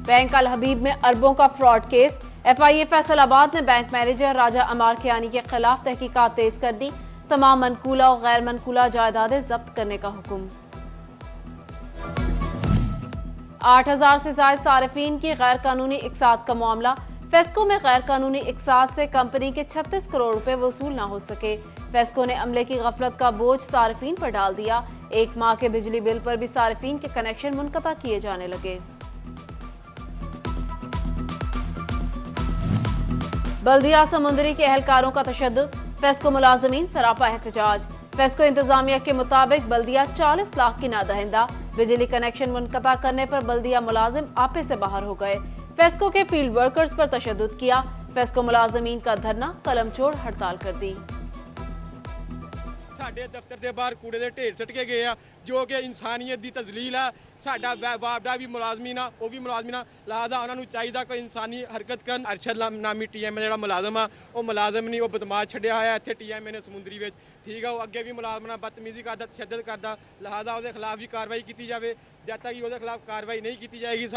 Bank अल हबीब में अरबों का फ्रॉड केस। FIA फैसलाबाद ने बैंक मैनेजर राजा अमार खियानी के खिलाफ तहकीकात तेज कर दी। तमाम मनकूला और गैर मनकूला जायदादें जब्त करने का हुक्म। 8000 से ज्यादा सारिफीन की गैर कानूनी इकसात का मामला। फेस्को में गैर कानूनी इकसात से कंपनी के 36 करोड़ रुपए वसूल न हो सके। फेस्को ने अमले की गफलत का बोझ सारिफीन पर डाल दिया। एक माह के बिजली बिल पर भी सारिफीन के कनेक्शन मुनक़ता किए जाने लगे। बल्दिया समुंदरी के एहलकारों का तशद्दुद। फेस्को मुलाजमीन सरापा एहतजाज। फेस्को इंतजामिया के मुताबिक बल्दिया 40 लाख की नादहिंदा। बिजली कनेक्शन मुनक़ता करने पर बल्दिया मुलाजिम आपे से बाहर हो गए। फेस्को के फील्ड वर्कर्स पर तशद्दुद किया। फेस्को मुलाजमीन का धरना कलम छोड़ हड़ताल कर दी। ਸਾਡੇ ਦਫ਼ਤਰ ਦੇ ਬਾਹਰ ਕੂੜੇ ਦੇ ਢੇਰ ਸਿੱਟ ਕੇ ਗਏ ਆ ਜੋ ਕਿ ਇਨਸਾਨੀਅਤ ਦੀ ਤਜ਼ਲੀਲ ਆ। ਸਾਡਾ ਬਾਬਦਾ ਵੀ ਮੁਲਾਜ਼ਮੀਨ ਆ, ਉਹ ਵੀ ਮੁਲਾਜ਼ਮੀਨ ਆ, ਲਾਦਾ ਉਹਨਾਂ ਨੂੰ ਚਾਹੀਦਾ ਕੋਈ ਇਨਸਾਨੀ ਹਰਕਤ ਕਰਨ। ਅਰਸ਼ਦ ਨਾਮੀ TMA ਜਿਹੜਾ ਮੁਲਾਜ਼ਮ ਆ ਉਹ ਮੁਲਾਜ਼ਮ ਨਹੀਂ, ਉਹ ਬਦਮਾਸ਼ ਛੱਡਿਆ ਹੋਇਆ ਇੱਥੇ TMA ਨੇ ਸਮੁੰਦਰੀ ਵਿੱਚ। ਠੀਕ ਆ, ਉਹ ਅੱਗੇ ਵੀ ਮੁਲਾਜ਼ਮਾਂ ਨਾਲ ਬਦਤਮੀਜ਼ੀ ਕਰਦਾ, ਤਸ਼ੱਦਦ ਕਰਦਾ। ਲਿਹਾਜ਼ਾ ਉਹਦੇ ਖਿਲਾਫ ਵੀ ਕਾਰਵਾਈ ਕੀਤੀ ਜਾਵੇ। ਜਦ ਤੱਕ ਉਹਦੇ ਖਿਲਾਫ ਕਾਰਵਾਈ ਨਹੀਂ ਕੀਤੀ ਜਾਏਗੀ,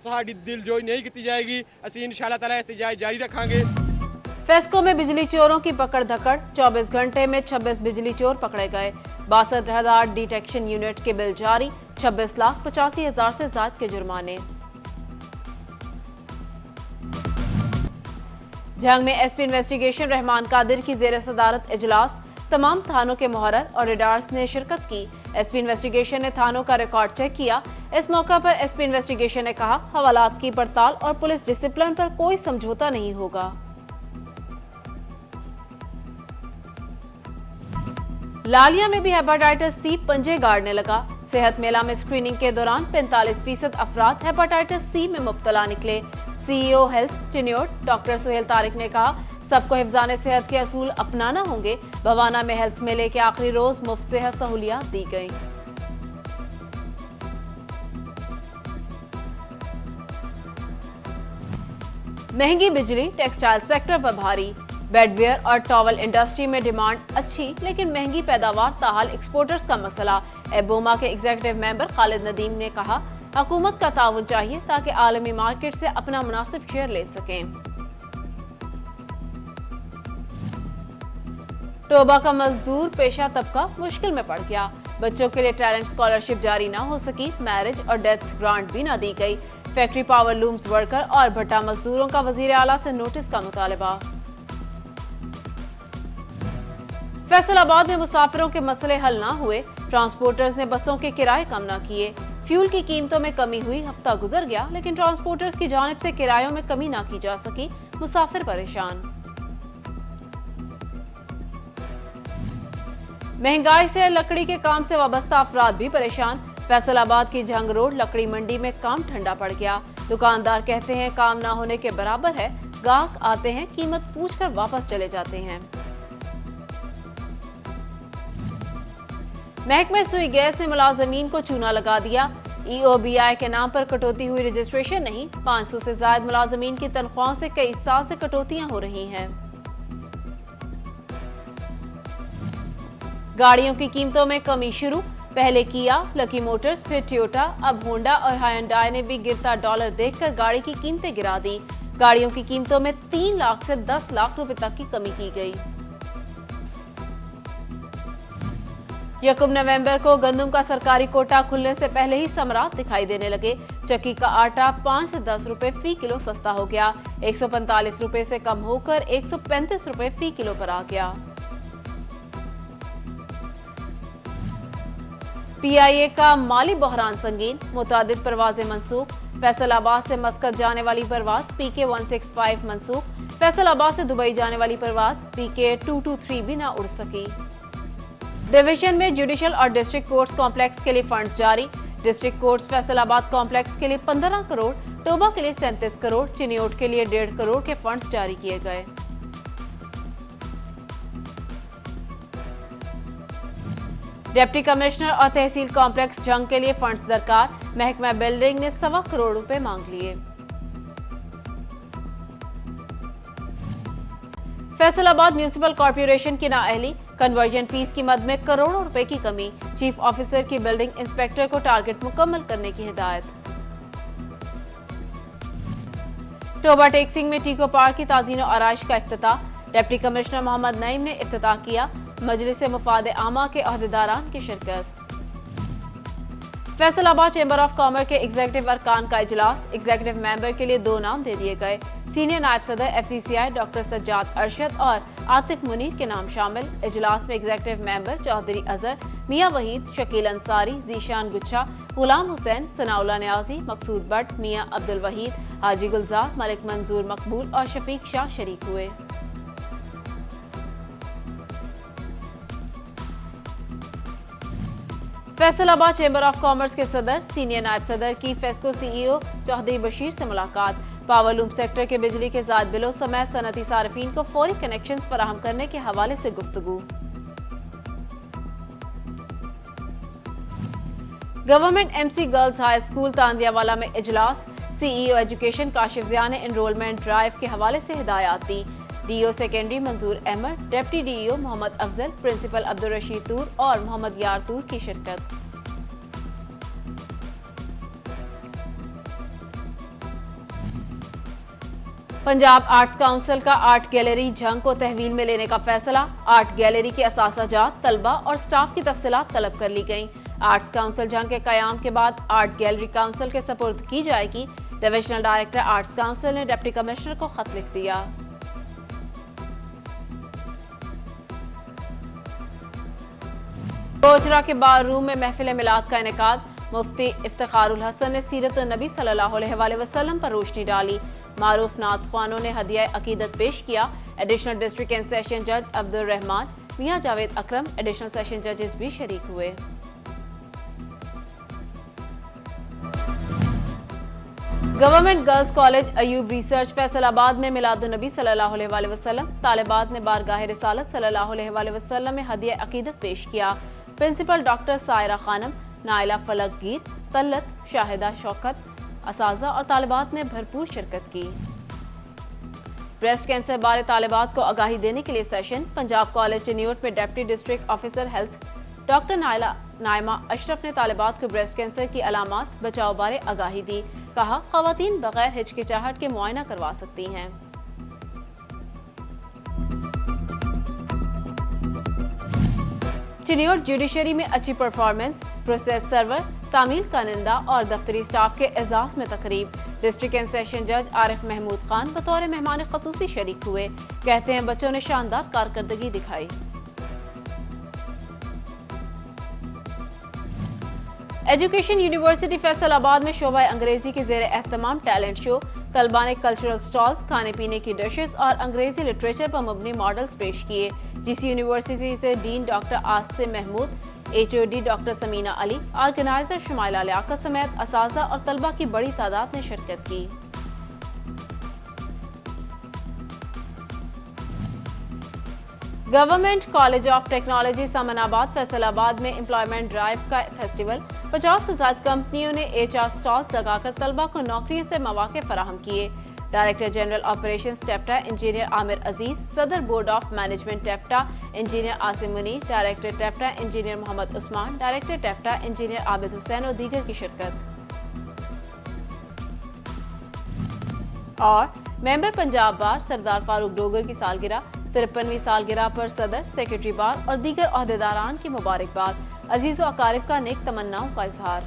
ਸਾਡੀ ਦਿਲਜੋਈ ਨਹੀਂ ਕੀਤੀ ਜਾਏਗੀ, ਅਸੀਂ इंशाअल्लाह ताला एहतजाज जारी रखेंगे। फेस्को में बिजली चोरों की पकड़ धकड़। 24 घंटे में 26 बिजली चोर पकड़े गए। 62,000 डिटेक्शन यूनिट के बिल जारी। 26,85,000 से ज्यादा के जुर्माने। जंग में SP इन्वेस्टिगेशन रहमान कादिर की जेर सदारत इजलास। तमाम थानों के मुहर्रर और रिडार्स ने शिरकत की। SP इन्वेस्टिगेशन ने थानों का रिकॉर्ड चेक किया। इस मौका पर SP इन्वेस्टिगेशन ने कहा, हवालात की पड़ताल और पुलिस डिसिप्लिन पर कोई समझौता नहीं होगा। लालिया में भी हेपेटाइटिस C पंजे गाड़ने लगा। सेहत मेला में स्क्रीनिंग के दौरान 45% अफराद हेपेटाइटिस C में मुब्तला निकले। CEO health tenured doctor Suhail Tariq ने कहा, सबको हिफ्जाने सेहत के असूल अपनाना होंगे। भवाना में हेल्थ मेले के आखिरी रोज मुफ्त सेहत सहूलियात दी गई। महंगी बिजली टेक्सटाइल सेक्टर पर भारी। बेडवेयर और टॉवल इंडस्ट्री में डिमांड अच्छी लेकिन महंगी पैदावार ताहाल एक्सपोर्टर्स का मसला। एबोमा के एग्जीक्यूटिव मेंबर खालिद नदीम ने कहा, हुकूमत का ताउन चाहिए ताकि आलमी मार्केट से अपना मुनासिब शेयर ले सकें। टोबा का मजदूर पेशा तबका मुश्किल में पड़ गया। बच्चों के लिए टैलेंट स्कॉलरशिप जारी न हो सकी। मैरिज और डेथ ग्रांट भी न दी गई। फैक्ट्री पावर लूम्स वर्कर और भट्टा मजदूरों का वजीर आला से नोटिस का मुतालबा। फैसलाबाद में मुसाफिरों के मसले हल ना हुए। ट्रांसपोर्टर्स ने बसों के किराए कम न किए। फ्यूल की कीमतों में कमी हुई। हफ्ता गुजर गया लेकिन ट्रांसपोर्टर्स की जानिब से किरायों में कमी ना की जा सकी। मुसाफिर परेशान। महंगाई से लकड़ी के काम से वाबस्ता अफराद भी परेशान। फैसलाबाद की जंग रोड लकड़ी मंडी में काम ठंडा पड़ गया। दुकानदार कहते हैं काम ना होने के बराबर है। गाहक आते हैं, कीमत पूछकर वापस चले जाते हैं। महकमे सुई गैस ने मुलाजमीन को चूना लगा दिया। EOBI के नाम पर कटौती हुई, रजिस्ट्रेशन नहीं। 500 से ज्यादा मुलाजमीन की तनख्वाहों से कई साल से कटौतियां हो रही हैं। गाड़ियों की कीमतों में कमी शुरू। पहले किया, लकी मोटर्स, फिर टोयोटा, अब होंडा और हायंडाई ने भी गिरता डॉलर देखकर गाड़ी की कीमतें गिरा दी। गाड़ियों की कीमतों में 3 लाख से 10 लाख रुपए तक की कमी की गई। 1 नवंबर को गंदम का सरकारी कोटा खुलने से पहले ही समरात दिखाई देने लगे। चक्की का आटा 5 से 10 रुपए फी किलो सस्ता हो गया। 145 रुपए से कम होकर 135 रुपए फी किलो पर आ गया। PIA का माली बहरान संगीन। मुतादिद परवाजें मनसूख। फैसलाबाद से मस्कत जाने वाली परवाज PK 165 मनसूख। फैसलाबाद से दुबई जाने वाली परवाज PK 223 भी ना उड़ सकी। डिवीजन में जुडिशल और डिस्ट्रिक्ट कोर्ट्स कॉम्प्लेक्स के लिए फंड्स जारी। डिस्ट्रिक्ट कोर्ट्स फैसलाबाद कॉम्प्लेक्स के लिए 15 करोड़, टोबा के लिए 37 करोड़, चिनियोट के लिए 1.5 करोड़ के फंड्स जारी किए गए। डिप्टी कमिश्नर और तहसील कॉम्प्लेक्स जंग के लिए फंड्स दरकार। महकमा बिल्डिंग ने 1.25 करोड़ रुपए मांग लिए। फैसलाबाद म्यूनिसिपल कॉर्पोरेशन की नाअहली। कन्वर्जन फीस की मद में करोड़ों रुपए की कमी। चीफ ऑफिसर की बिल्डिंग इंस्पेक्टर को टारगेट मुकम्मल करने की हिदायत। टोबा टेक सिंह में टीको पार्क की ताज़ीन और आराइश का इफ्तिताह। डिप्टी कमिश्नर मोहम्मद नईम ने इफ्तिताह किया। मजलिस मुफाद आमा के अहदेदारान की शिरकत। फैसलाबाद चेंबर ऑफ कॉमर्स के एग्जीक्यूटिव अरकान का इजलास। एग्जीक्यूटिव मेंबर के लिए 2 नाम दे दिए गए। सीनियर नायब सदर FCCI डॉक्टर सज्जाद अरशद और आतिफ मुनीर के नाम शामिल। इजलास में एग्जीक्यूटिव मेंबर चौधरी अजहर, मियां वहीद, शकील अंसारी, जीशान गुच्छा, गुलाम हुसैन, सनाउल्लाह न्याजी, मकसूद भट्ट, मियां अब्दुल वहीद, हाजी गुलजार, मलिक मंजूर मकबूल और शफीक शाह शरीक हुए। फैसलाबाद चेंबर ऑफ कॉमर्स के सदर, सीनियर नायब सदर की फेस्को CEO चौधरी बशीर से मुलाकात। पावरलूम सेक्टर के बिजली के ज़ायद बिलों समेत सनती सार्फिन को फौरी कनेक्शन फराहम करने के हवाले से गुफ्तगू। Government MC girls high school Tandianwala में इजलास। CEO एजुकेशन काशिफ ज़िया ने एनरोलमेंट ड्राइव के हवाले से हिदायत दी। DO secondary Manzoor Ahmad, deputy DO Mohammad Afzal, principal Abdul Rashid Toor और मोहम्मद यार तूर की शिरकत। पंजाब आर्ट्स काउंसिल का आर्ट गैलरी झंग को तहवील में लेने का फैसला। आर्ट गैलरी के असासाजात, तलबा और स्टाफ की तफसीलात तलब कर ली गईं। आर्ट्स काउंसिल झंग के कयाम के बाद आर्ट गैलरी काउंसिल के सपुर्द की जाएगी। डिविजनल डायरेक्टर आर्ट्स काउंसिल ने डिप्टी कमिश्नर को खत लिख दिया। गोचरा के बार रूम में महफिल मिलाद का इनेकाद। मुफ्ती इफ्तिखारुल हसन ने सीरत नबी सल्लल्लाहु अलैहि वसल्लम पर रोशनी डाली। मारूफ नात ख्वानों ने हदिया अकीदत पेश किया। एडिशनल डिस्ट्रिक्ट एंड सेशन जज अब्दुल रहमान, मियां जावेद अकरम, एडिशनल सेशन जजेस भी शरीक हुए। Government girls college Ayub research Faisalabad में मिलादुन्नबी सल्लल्लाहु अलैहि वसल्लम तालिबात ने बारगाह रिसालत सल्लल्लाहु अलैहि वसल्लम में हदिया अकीदत पेश किया। प्रिंसिपल डॉक्टर सायरा खानम, नाइला फलकगीर, तल्लत, शाहिदा शौकत, असाजा और तालिबात ने भरपूर शिरकत की। ब्रेस्ट कैंसर बारे तालिबात को आगाही देने के लिए सेशन। पंजाब कॉलेज चिन्यूट में deputy district officer health doctor Naima Ashraf ने तालिबात को ब्रेस्ट कैंसर की अलामात, बचाव बारे आगाही दी। कहा, खवातीन बगैर हिचकिचाहट के मुआयना करवा सकती हैं। चिन्यूट जुडिशरी में अच्छी परफॉर्मेंस, प्रोसेस सर्वर, तामील का निंदा और दफ्तरी स्टाफ के एजाज में तकरीब। डिस्ट्रिक्ट एंड सेशन जज आरिफ महमूद खान बतौर मेहमान खसूसी शरीक हुए। कहते हैं बच्चों ने शानदार कारकर्दगी दिखाई। एजुकेशन यूनिवर्सिटी फैसलाबाद में शोबा अंग्रेजी के जेर एहतमाम टैलेंट शो। तलबा ने कल्चरल स्टॉल्स, खाने पीने की डिशेस और अंग्रेजी लिटरेचर पर मबनी मॉडल्स पेश किए। GC यूनिवर्सिटी से dean doctor Asim Mahmood, HOD doctor Samina Ali, organizer Shumaila Liaquat समेत असातिज़ा और तलबा की बड़ी तादाद ने शिरकत की। Government college of technology Samanabad Faisalabad में एम्प्लॉयमेंट ड्राइव का फेस्टिवल। 50 से ज्यादा कंपनियों ने HR स्टॉल्स लगाकर तलबा को नौकरियों से मौके फराहम किए। Director general operations TEPTA engineer Amir Aziz, सदर board of management TEPTA engineer Asim Munir, director TEPTA engineer Mohammad Usman, director TEPTA engineer Abid Hussain और दीगर की शिरकत। और मेंबर पंजाब बार सरदार फारूक डोगर की सालगिरह, 53वीं सालगिरह पर सदर, सेक्रेटरी बार और दीगर ओहदेदारान की मुबारकबाद। अजीज व अकारिब का नेक तमन्नाओं का इजहार।